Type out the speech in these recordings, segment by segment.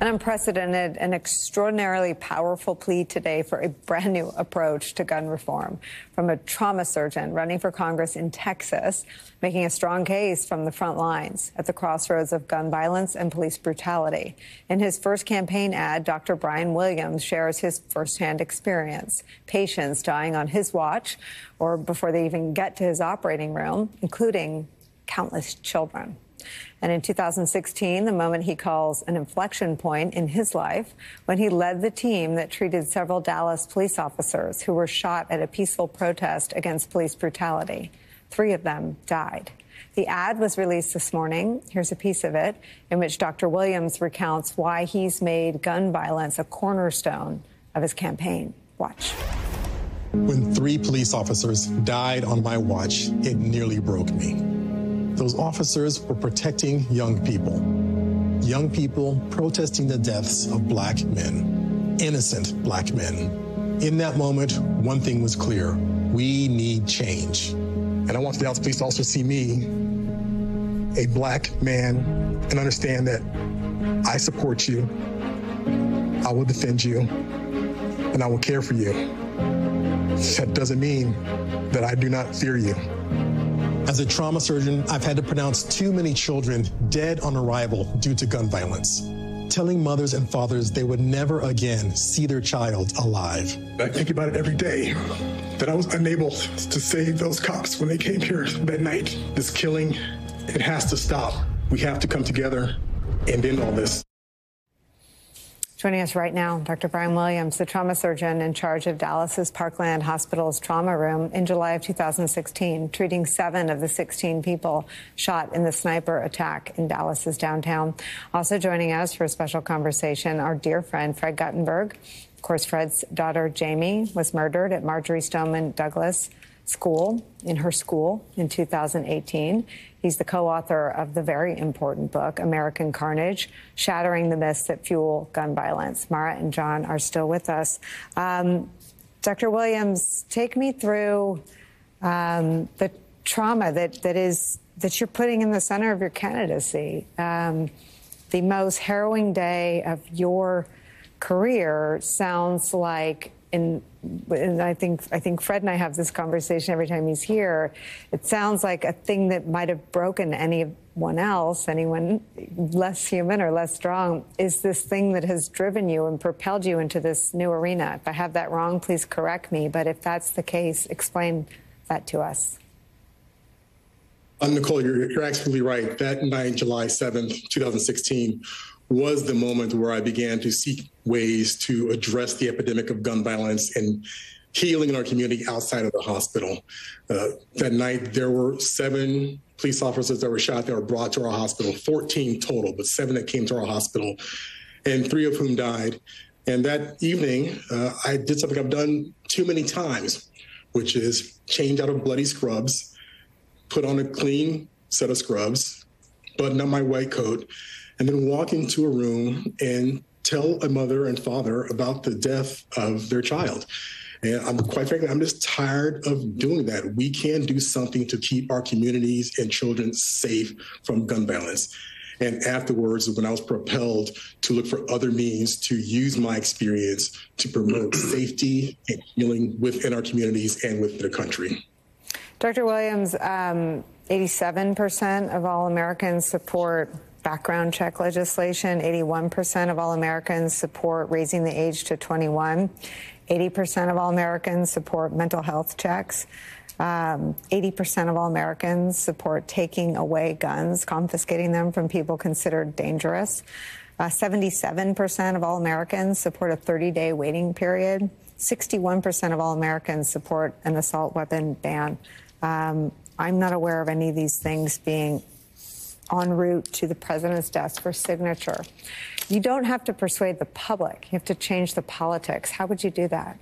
An unprecedented and extraordinarily powerful plea today for a brand new approach to gun reform from a trauma surgeon running for Congress in Texas, making a strong case from the front lines at the crossroads of gun violence and police brutality. In his first campaign ad, Dr. Brian Williams shares his firsthand experience, patients dying on his watch or before they even get to his operating room, including countless children. And in 2016, the moment he calls an inflection point in his life, when he led the team that treated several Dallas police officers who were shot at a peaceful protest against police brutality. 3 of them died. The ad was released this morning. Here's a piece of it in which Dr. Williams recounts why he's made gun violence a cornerstone of his campaign. Watch. When 3 police officers died on my watch, it nearly broke me. Those officers were protecting young people protesting the deaths of black men, innocent black men. In that moment, one thing was clear: we need change. And I want the Dallas police to also see me, a black man, and understand that I support you, I will defend you, and I will care for you. That doesn't mean that I do not fear you. As a trauma surgeon, I've had to pronounce too many children dead on arrival due to gun violence, telling mothers and fathers they would never again see their child alive. I think about it every day, that I was unable to save those cops when they came here that night. This killing, it has to stop. We have to come together and end all this. Joining us right now, Dr. Brian Williams, the trauma surgeon in charge of Dallas's Parkland Hospital's trauma room in July of 2016, treating 7 of the 16 people shot in the sniper attack in Dallas's downtown. Also joining us for a special conversation, our dear friend, Fred Guttenberg. Of course, Fred's daughter, Jamie, was murdered at Marjory Stoneman Douglas School, in her school, in 2018. He's the co-author of the very important book, American Carnage, Shattering the Myths That Fuel Gun Violence. Mara and John are still with us. Dr. Williams, take me through the trauma that you're putting in the center of your candidacy. The most harrowing day of your career sounds like, and I think Fred and I have this conversation every time he's here. It sounds like a thing that might have broken anyone else, anyone less human or less strong, is this thing that has driven you and propelled you into this new arena. If I have that wrong, please correct me. But if that's the case, explain that to us. Nicole, you're absolutely right. That night, July 7th, 2016, was the moment where I began to seek ways to address the epidemic of gun violence and healing in our community outside of the hospital. That night, there were 7 police officers that were shot that were brought to our hospital, 14 total, but 7 that came to our hospital, and 3 of whom died. And that evening, I did something I've done too many times, which is change out of bloody scrubs, put on a clean set of scrubs, button up my white coat, and then walk into a room and tell a mother and father about the death of their child. And quite frankly, I'm just tired of doing that. We can do something to keep our communities and children safe from gun violence. And afterwards, when I was propelled to look for other means to use my experience to promote safety and healing within our communities and within the country. Dr. Williams, 87% of all Americans support background check legislation. 81% of all Americans support raising the age to 21. 80% of all Americans support mental health checks. 80% of all Americans support taking away guns, confiscating them from people considered dangerous. 77% of all Americans support a 30-day waiting period. 61% of all Americans support an assault weapon ban. I'm not aware of any of these things being en route to the president's desk for signature. You don't have to persuade the public. You have to change the politics. How would you do that?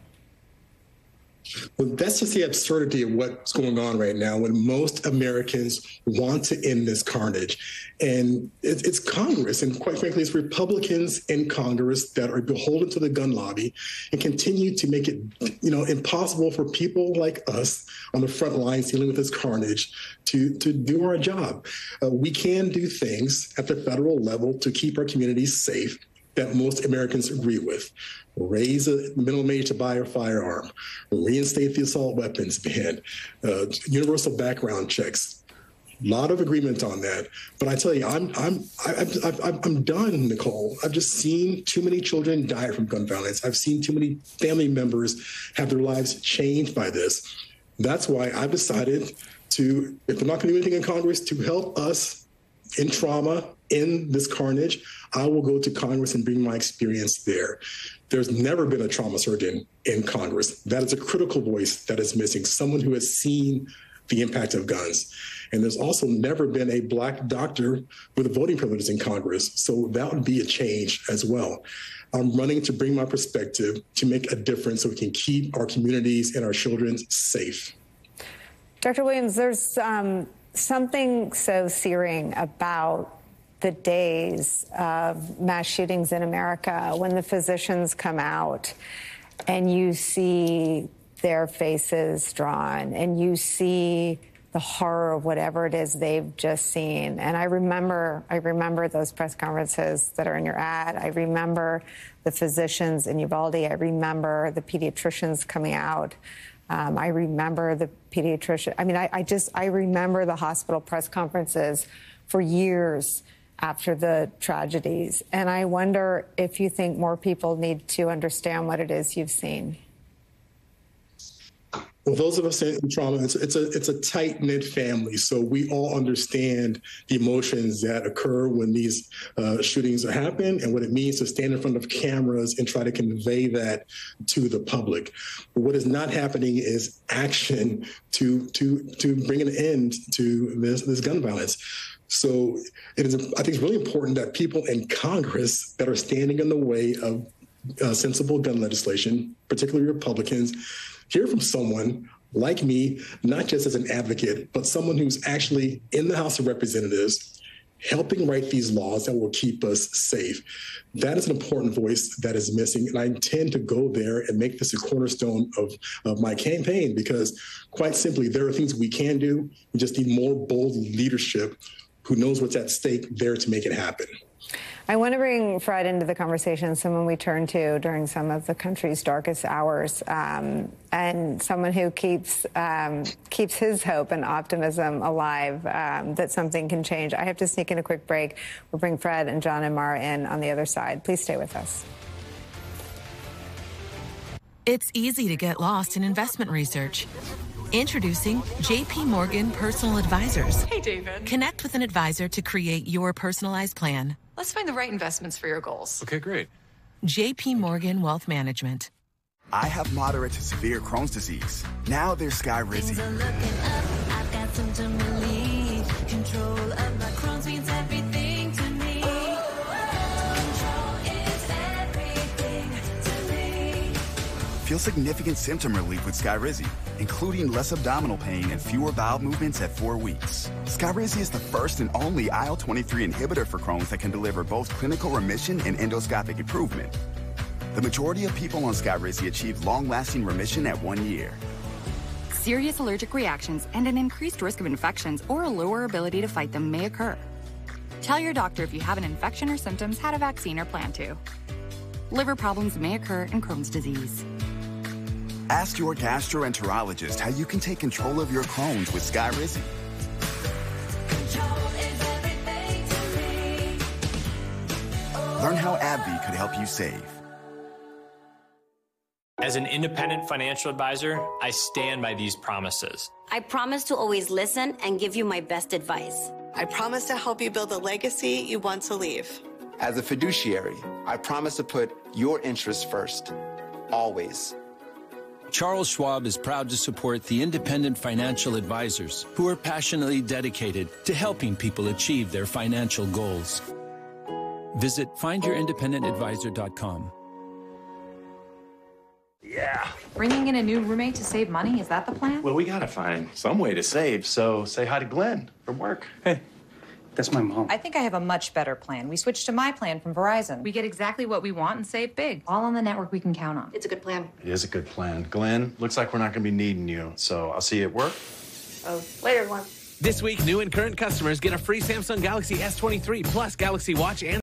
Well, that's just the absurdity of what's going on right now when most Americans want to end this carnage. And it's Congress, and quite frankly, it's Republicans in Congress that are beholden to the gun lobby and continue to make it, impossible for people like us on the front lines dealing with this carnage to do our job. We can do things at the federal level to keep our communities safe. that most Americans agree with. Raise the minimum age to buy a firearm, reinstate the assault weapons ban, universal background checks. A lot of agreement on that. But I tell you, I'm done, Nicole. I've just seen too many children die from gun violence. I've seen too many family members have their lives changed by this. That's why I've decided to, if I'm not going to do anything in Congress to help us in trauma, in this carnage, I will go to Congress and bring my experience there. There's never been a trauma surgeon in Congress. That is a critical voice that is missing, someone who has seen the impact of guns. And there's also never been a Black doctor with voting privileges in Congress. So that would be a change as well. I'm running to bring my perspective to make a difference so we can keep our communities and our children safe. Dr. Williams, there's something so searing about the days of mass shootings in America when the physicians come out and you see their faces drawn and you see the horror of whatever it is they've just seen. And I remember those press conferences that are in your ad. I remember the physicians in Uvalde. I remember the pediatricians coming out. I remember the pediatrician. I mean, I remember the hospital press conferences for years after the tragedies. And I wonder if you think more people need to understand what it is you've seen. Well, those of us in trauma, it's a tight-knit family, so we all understand the emotions that occur when these shootings happen and what it means to stand in front of cameras and try to convey that to the public. But what is not happening is action to bring an end to this gun violence. So I think it's really important that people in Congress that are standing in the way of sensible gun legislation, particularly Republicans, hear from someone like me, not just as an advocate, but someone who's actually in the House of Representatives helping write these laws that will keep us safe. That is an important voice that is missing. And I intend to go there and make this a cornerstone of my campaign, because quite simply, there are things we can do. We just need more bold leadership who knows what's at stake there to make it happen. I want to bring Fred into the conversation, someone we turn to during some of the country's darkest hours, and someone who keeps his hope and optimism alive, that something can change. I have to sneak in a quick break. We'll bring Fred and John and Mara in on the other side. Please stay with us. It's easy to get lost in investment research. Introducing JP Morgan Personal Advisors. Hey, David. Connect with an advisor to create your personalized plan. Let's find the right investments for your goals. Okay, great. JP Morgan Wealth Management. I have moderate to severe Crohn's disease. Now there's Skyrizi. I've got symptom relief. Control of my Crohn's means everything to me. Control is everything to me. Feel significant symptom relief with Skyrizi, including less abdominal pain and fewer bowel movements at 4 weeks. Skyrizi is the first and only IL-23 inhibitor for Crohn's that can deliver both clinical remission and endoscopic improvement. The majority of people on Skyrizi achieve long-lasting remission at 1 year. Serious allergic reactions and an increased risk of infections or a lower ability to fight them may occur. Tell your doctor if you have an infection or symptoms, had a vaccine, or plan to. Liver problems may occur in Crohn's disease. Ask your gastroenterologist how you can take control of your Crohn's with Skyrizi. Control is everything to me. Learn how AbbVie could help you save. As an independent financial advisor, I stand by these promises. I promise to always listen and give you my best advice. I promise to help you build a legacy you want to leave. As a fiduciary, I promise to put your interests first, always. Charles Schwab is proud to support the independent financial advisors who are passionately dedicated to helping people achieve their financial goals. Visit findyourindependengadvisor.com. Yeah. Bringing in a new roommate to save money, is that the plan? Well, we gotta find some way to save, so say hi to Glenn from work. Hey, that's my mom. I think I have a much better plan. We switched to my plan from Verizon. We get exactly what we want and save big. All on the network we can count on. It's a good plan. It is a good plan. Glenn, looks like we're not gonna be needing you, so I'll see you at work. Oh, later, everyone. This week, new and current customers get a free Samsung Galaxy S23 plus Galaxy Watch and